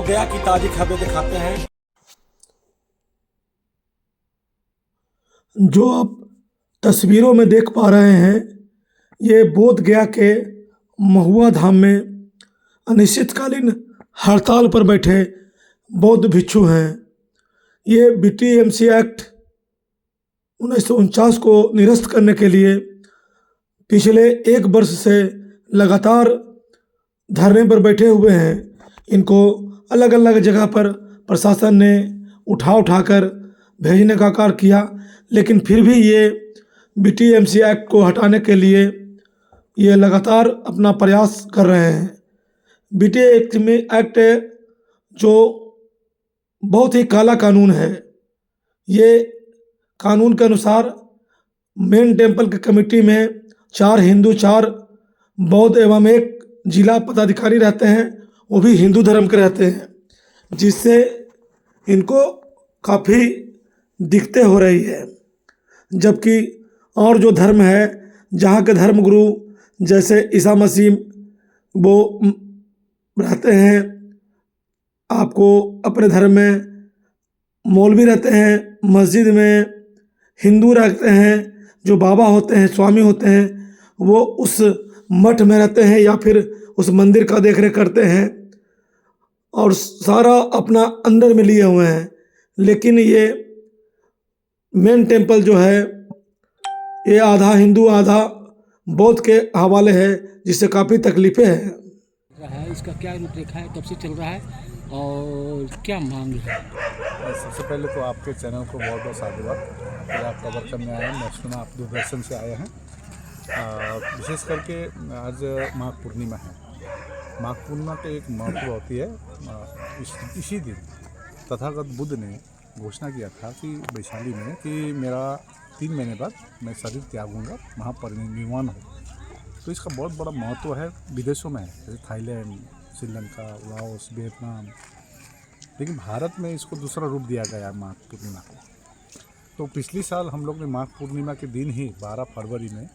आपको गया की ताज़ी खबरें दिखाते हैं। जो आप तस्वीरों में देख पा रहे हैं, ये बोध गया के महुआ धाम में अनिश्चितकालीन हड़ताल पर बैठे बौद्ध भिक्षु हैं। ये BTMC एक्ट 1949 को निरस्त करने के लिए पिछले 1 वर्ष से लगातार धरने पर बैठे हुए हैं। इनको अलग अलग जगह पर प्रशासन ने उठाकर भेजने का कार्य किया, लेकिन फिर भी ये BTMC एक्ट को हटाने के लिए ये लगातार अपना प्रयास कर रहे हैं। BTMC एक्ट जो बहुत ही काला कानून है। ये कानून के अनुसार मेन टेम्पल की कमेटी में 4 हिंदू, 4 बौद्ध एवं 1 जिला पदाधिकारी रहते हैं, वो भी हिंदू धर्म के रहते हैं, जिससे इनको काफ़ी दिक्कतें हो रही है। जबकि और जो धर्म है, जहाँ के धर्मगुरु जैसे ईसा मसीह वो रहते हैं, आपको अपने धर्म में मौलवी रहते हैं, मस्जिद में हिंदू रहते हैं, जो बाबा होते हैं, स्वामी होते हैं, वो उस मठ में रहते हैं या फिर उस मंदिर का देखरेख करते हैं और सारा अपना अंदर में लिए हुए हैं। लेकिन ये मेन टेम्पल जो है, ये आधा हिंदू आधा बौद्ध के हवाले है, जिससे काफ़ी तकलीफ़ें हैं। इसका क्या रूपरेखा है, कब से चल रहा है और क्या मांग है? सबसे पहले तो आपके चैनल को बहुत बहुत साधुवाद कि आप कवर करने आए हैं। नेक्स्ट में आप दूरदर्शन से आए हैं। विशेष करके आज माघ पूर्णिमा है। माघ पूर्णिमा के एक महत्व होती है। इसी दिन तथागत बुद्ध ने घोषणा किया था कि वैशाली में कि मेरा 3 महीने बाद मैं शरीर त्यागूंगा, महापरिनिर्वाण हो। तो इसका बहुत बड़ा महत्व है। विदेशों में जैसे थाईलैंड, श्रीलंका, लाओस, वियतनाम, लेकिन भारत में इसको दूसरा रूप दिया गया माघ पूर्णिमा को। तो पिछली साल हम लोग ने माघ पूर्णिमा के दिन ही 12 फरवरी में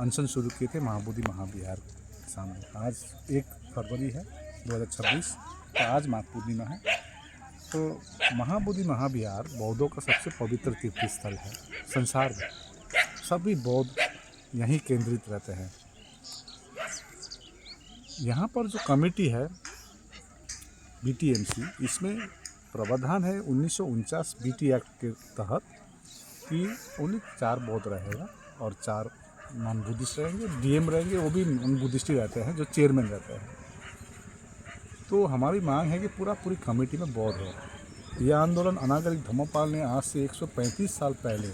अनशन शुरू किए थे महाबोधि महाविहार के सामने। आज 1 फरवरी है 2026, तो आज माघ पूर्णिमा है। तो महाबोधि महाविहार बौद्धों का सबसे पवित्र तीर्थ स्थल है संसार में। सभी बौद्ध यहीं केंद्रित रहते हैं। यहाँ पर जो कमेटी है BTMC, इसमें प्रावधान है 1949 BT एक्ट के तहत कि ओनली 4 बौद्ध रहेगा और 4 नॉन बुद्धिस्ट रहेंगे। DM रहेंगे, वो भी नॉन बुद्धिस्ट ही रहते हैं, जो चेयरमैन रहते हैं। तो हमारी मांग है कि पूरी कमेटी में बौद्ध हो। यह आंदोलन अनागरिक धम्मपाल ने आज से 135 साल पहले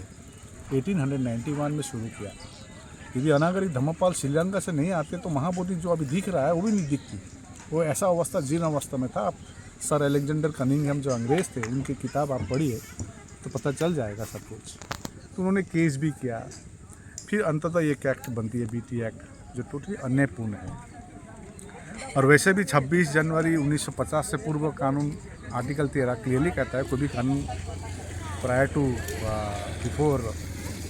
1891 में शुरू किया। यदि अनागरिक धम्मपाल श्रीलंका से नहीं आते तो महाबोधि जो अभी दिख रहा है वो भी नहीं दिखती। वो ऐसा अवस्था, जीर्ण अवस्था में था। आप सर अलेक्जेंडर कनिंघम जो अंग्रेज़ थे, उनकी किताब आप पढ़िए तो पता चल जाएगा सब कुछ। तो उन्होंने केस भी किया। फिर अंततः ये एक्ट बनती है BT एक्ट, जो टोटली अन्यायपूर्ण है। और वैसे भी 26 जनवरी 1950 से पूर्व कानून आर्टिकल 13 क्लियरली कहता है कोई भी कानून प्रायर टू बिफोर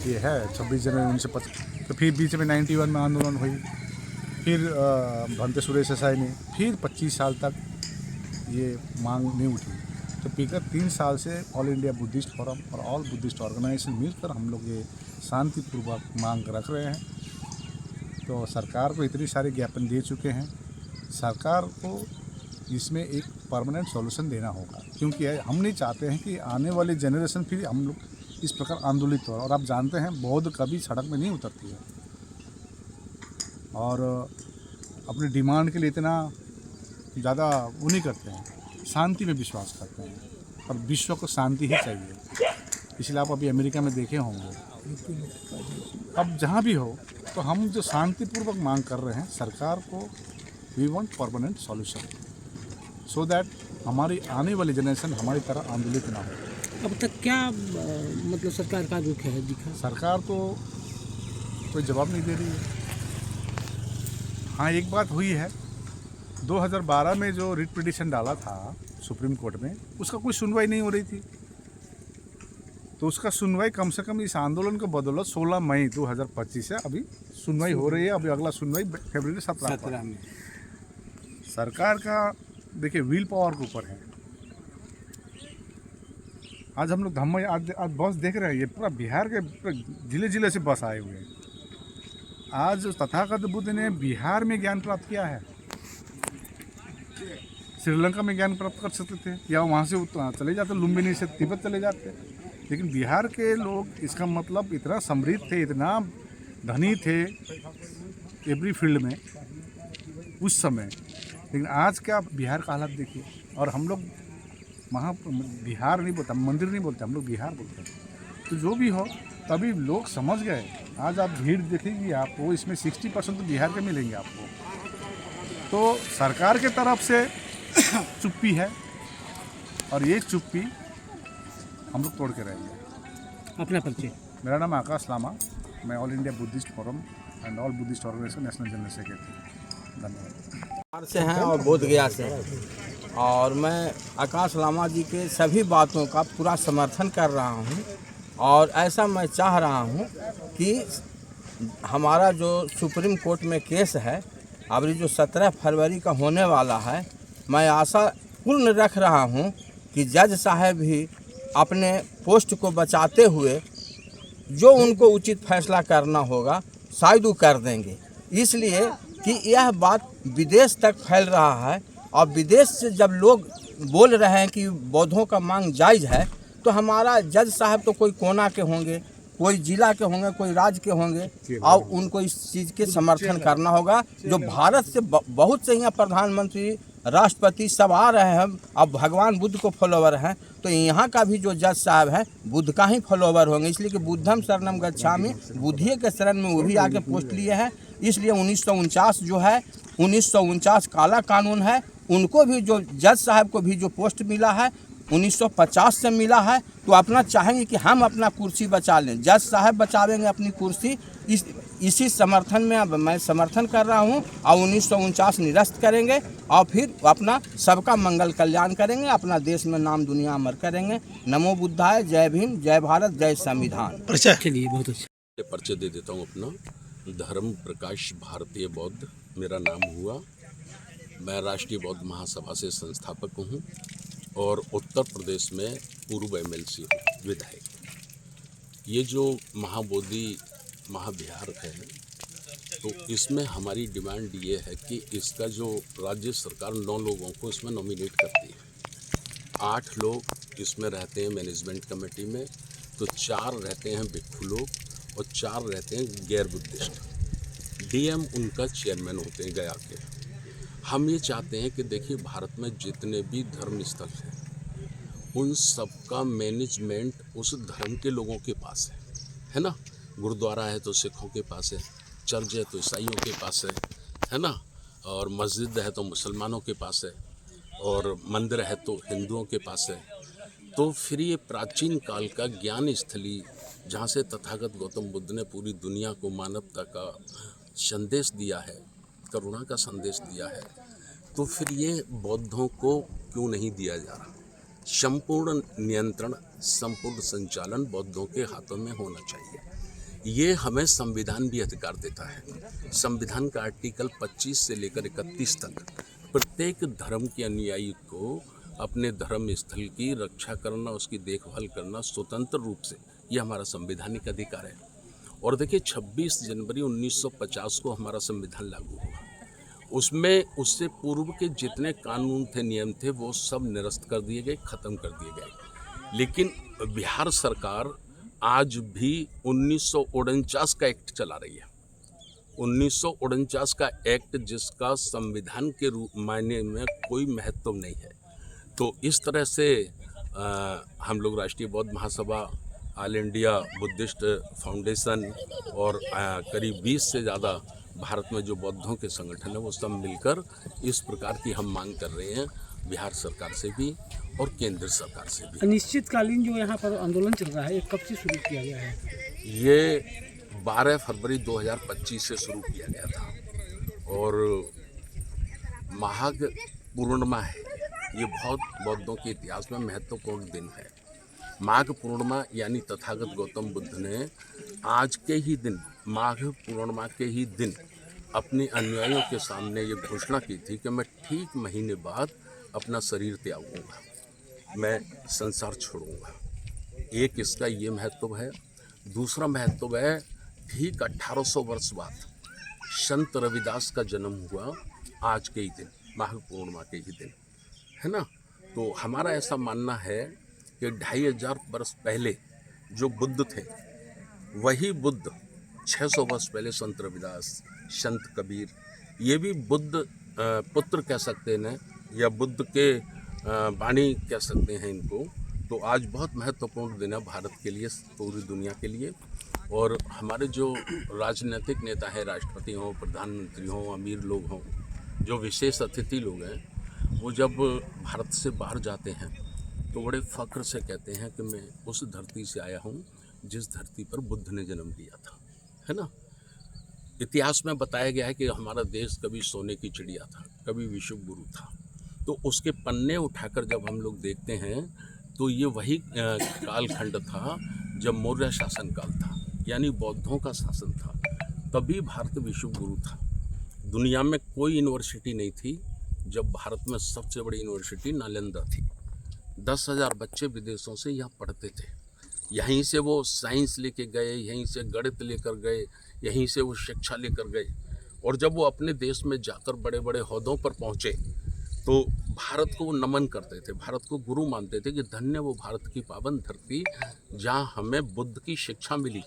ये है 26 जनवरी 1950। तो फिर बीच में 91 में आंदोलन हुई। फिर भंते सुरेश देसाई ने फिर 25 साल तक ये मांग नहीं उठी। तो विगत 3 साल से ऑल इंडिया बुद्धिस्ट फोरम और ऑल बुद्धिस्ट ऑर्गेनाइजेशन मिलकर हम लोग ये शांतिपूर्वक मांग रख रहे हैं। तो सरकार को इतनी सारे ज्ञापन दे चुके हैं। सरकार को इसमें एक परमानेंट सॉल्यूशन देना होगा, क्योंकि हम नहीं चाहते हैं कि आने वाली जनरेशन फिर हम लोग इस प्रकार आंदोलित हो। और आप जानते हैं बौद्ध कभी सड़क में नहीं उतरती है और अपनी डिमांड के लिए इतना ज़्यादा वो नहीं करते हैं, शांति में विश्वास करते हैं और विश्व को शांति ही चाहिए। इसलिए आप अभी अमेरिका में देखे होंगे, अब जहाँ भी हो तो हम जो शांतिपूर्वक मांग कर रहे हैं सरकार को, we want permanent solution so that हमारी आने वाली जनरेशन हमारी तरह आंदोलित ना हो। अब तक क्या मतलब सरकार का रुख है दिखा? सरकार तो कोई जवाब नहीं दे रही है। हाँ, एक बात हुई है, 2012 में जो रिट पिटीशन डाला था सुप्रीम कोर्ट में, उसका कोई सुनवाई नहीं हो रही थी। तो उसका सुनवाई कम से कम इस आंदोलन के बदौलत 16 मई 2025 से अभी सुनवाई हो रही है। अभी अगला सुनवाई फरवरी 17 में। सरकार का देखिए विल पावर के ऊपर है। आज हम लोग धम्म आज बस देख रहे हैं, ये पूरा बिहार के जिले जिले से बस आए हुए हैं। आज तथागत बुद्ध ने बिहार में ज्ञान प्राप्त किया है, श्रीलंका में ज्ञान प्राप्त कर सकते थे या वहाँ से चले जाते, लुम्बिनी से तिब्बत चले जाते, लेकिन बिहार के लोग इसका मतलब इतना समृद्ध थे, इतना धनी थे एवरी फील्ड में उस समय। लेकिन आज क्या बिहार का हालत देखिए। और हम लोग बिहार नहीं बोलते, मंदिर नहीं बोलते, हम लोग बिहार बोलते हैं। तो जो भी हो तभी लोग समझ गए। आज आप भीड़ देखेंगे आपको, इसमें 60% तो बिहार के मिलेंगे आपको। तो सरकार के तरफ से चुप्पी है और ये चुप्पी हम लोग तोड़ के रहेंगे। अपना परिचय। मेरा नाम आकाश लामा, मैं all India Buddhist forum and all Buddhist organisation national general secretary. धन्यवाद। से हैं और बोध गया से हैं, और मैं आकाश लामा जी के सभी बातों का पूरा समर्थन कर रहा हूं। और ऐसा मैं चाह रहा हूं कि हमारा जो सुप्रीम कोर्ट में केस है अभी जो 17 फरवरी का होने वाला है, मैं आशा पूर्ण रख रहा हूं कि जज साहब भी अपने पोस्ट को बचाते हुए जो उनको उचित फैसला करना होगा शायद वो कर देंगे। इसलिए कि यह बात विदेश तक फैल रहा है और विदेश से जब लोग बोल रहे हैं कि बौद्धों का मांग जायज़ है, तो हमारा जज साहब तो कोई कोना के होंगे, कोई जिला के होंगे, कोई राज्य के होंगे, और उनको इस चीज़ के समर्थन करना होगा। जो भारत से बहुत से यहाँ प्रधानमंत्री, राष्ट्रपति सब आ रहे हैं, अब भगवान बुद्ध को फॉलोवर हैं, तो यहाँ का भी जो जज साहब हैं बुद्ध का ही फॉलोवर होंगे। इसलिए कि बुद्धम शरणम गच्छामि, बुद्धिए के शरण में वो भी आके पोस्ट लिए हैं। इसलिए 1949 जो है 1949 काला कानून है, उनको भी जो जज साहब को भी जो पोस्ट मिला है 1950 से मिला है, तो अपना चाहेंगे कि हम अपना कुर्सी बचा लें, जज साहब बचावेंगे अपनी कुर्सी। इसी समर्थन में अब मैं समर्थन कर रहा हूं और 1949 निरस्त करेंगे और फिर अपना सबका मंगल कल्याण करेंगे, अपना देश में नाम दुनिया अमर करेंगे। नमो बुद्धाय, जय भीम, जय भारत, जय संविधान। चलिए, बहुत अच्छा। परिचय दे देता हूँ अपना। धर्म प्रकाश भारतीय बौद्ध मेरा नाम हुआ। मैं राष्ट्रीय बौद्ध महासभा से संस्थापक हूँ और उत्तर प्रदेश में पूर्व MLC हूँ, विधायक। ये जो महाबोधि महाविहार है, तो इसमें हमारी डिमांड ये है कि इसका जो राज्य सरकार 9 लोगों को इसमें नॉमिनेट करती है। 8 लोग इसमें रहते हैं मैनेजमेंट कमेटी में, तो 4 रहते हैं भिक्षु लोग और 4 रहते हैं गैर बुद्धिस्ट। DM उनका चेयरमैन होते हैं गया के। हम ये चाहते हैं कि देखिए भारत में जितने भी धर्म स्थल हैं उन सब का मैनेजमेंट उस धर्म के लोगों के पास है ना। गुरुद्वारा है तो सिखों के पास है, चर्च है तो ईसाइयों के पास है ना, और मस्जिद है तो मुसलमानों के पास है, और मंदिर है तो हिंदुओं के पास है। तो फिर ये प्राचीन काल का ज्ञान स्थली जहाँ से तथागत गौतम बुद्ध ने पूरी दुनिया को मानवता का संदेश दिया है, करुणा का संदेश दिया है, तो फिर ये बौद्धों को क्यों नहीं दिया जा रहा। संपूर्ण नियंत्रण, संपूर्ण संचालन बौद्धों के हाथों में होना चाहिए। ये हमें संविधान भी अधिकार देता है। संविधान का आर्टिकल 25 से लेकर 31 तक प्रत्येक धर्म के अनुयायी को अपने धर्म स्थल की रक्षा करना, उसकी देखभाल करना स्वतंत्र रूप से, ये हमारा संवैधानिक अधिकार है। और देखिए 26 जनवरी 1950 को हमारा संविधान लागू हुआ। उसमें उससे पूर्व के जितने कानून थे, नियम थे, वो सब निरस्त कर दिए गए, ख़त्म कर दिए गए। लेकिन बिहार सरकार आज भी 1949 का एक्ट चला रही है। 1949 का एक्ट जिसका संविधान के रूप मायने में कोई महत्व नहीं है। तो इस तरह से हम लोग राष्ट्रीय बौद्ध महासभा, ऑल इंडिया बुद्धिस्ट फाउंडेशन और करीब 20 से ज़्यादा भारत में जो बौद्धों के संगठन है वो सब मिलकर इस प्रकार की हम मांग कर रहे हैं, बिहार सरकार से भी और केंद्र सरकार से भी। अनिश्चितकालीन जो यहाँ पर आंदोलन चल रहा है, ये कब से शुरू किया गया है? ये 12 फरवरी 2025 से शुरू किया गया था और माघ पूर्णिमा है। ये बहुत बौद्धों के इतिहास में महत्वपूर्ण दिन है। माघ पूर्णिमा यानी तथागत गौतम बुद्ध ने आज के ही दिन, माघ पूर्णिमा के ही दिन अपने अनुयायियों के सामने ये घोषणा की थी कि मैं ठीक महीने बाद अपना शरीर त्यागूंगा, मैं संसार छोड़ूंगा। एक इसका ये महत्व है। दूसरा महत्व है, ठीक 1800 वर्ष बाद संत रविदास का जन्म हुआ आज के ही दिन, माघ पूर्णिमा के ही दिन, है ना। तो हमारा ऐसा मानना है कि 2500 वर्ष पहले जो बुद्ध थे, वही बुद्ध 600 वर्ष पहले संत रविदास, संत कबीर, ये भी बुद्ध पुत्र कह सकते हैं या बुद्ध के वाणी कह सकते हैं इनको। तो आज बहुत महत्वपूर्ण दिन है भारत के लिए, पूरी दुनिया के लिए। और हमारे जो राजनीतिक नेता हैं, राष्ट्रपति हों, प्रधानमंत्री हों, अमीर लोग हों, जो विशेष अतिथि लोग हैं, वो जब भारत से बाहर जाते हैं तो बड़े फ़ख्र से कहते हैं कि मैं उस धरती से आया हूँ जिस धरती पर बुद्ध ने जन्म लिया था, है ना। इतिहास में बताया गया है कि हमारा देश कभी सोने की चिड़िया था, कभी विश्व गुरु था। तो उसके पन्ने उठाकर जब हम लोग देखते हैं तो ये वही कालखंड था जब मौर्य शासन काल था, यानी बौद्धों का शासन था। तभी भारत विश्व गुरु था। दुनिया में कोई यूनिवर्सिटी नहीं थी जब भारत में सबसे बड़ी यूनिवर्सिटी नालंदा थी। 10,000 बच्चे विदेशों से यहाँ पढ़ते थे। यहीं से वो साइंस लेके गए, यहीं से गणित लेकर गए, यहीं से वो शिक्षा लेकर गए। और जब वो अपने देश में जाकर बड़े बड़े ओहदों पर पहुँचे तो भारत को वो नमन करते थे, भारत को गुरु मानते थे कि धन्य वो भारत की पावन धरती जहाँ हमें बुद्ध की शिक्षा मिली,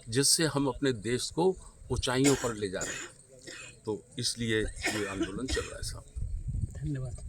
जिससे हम अपने देश को ऊंचाइयों पर ले जा रहे हैं। तो इसलिए ये आंदोलन चल रहा है साहब। धन्यवाद।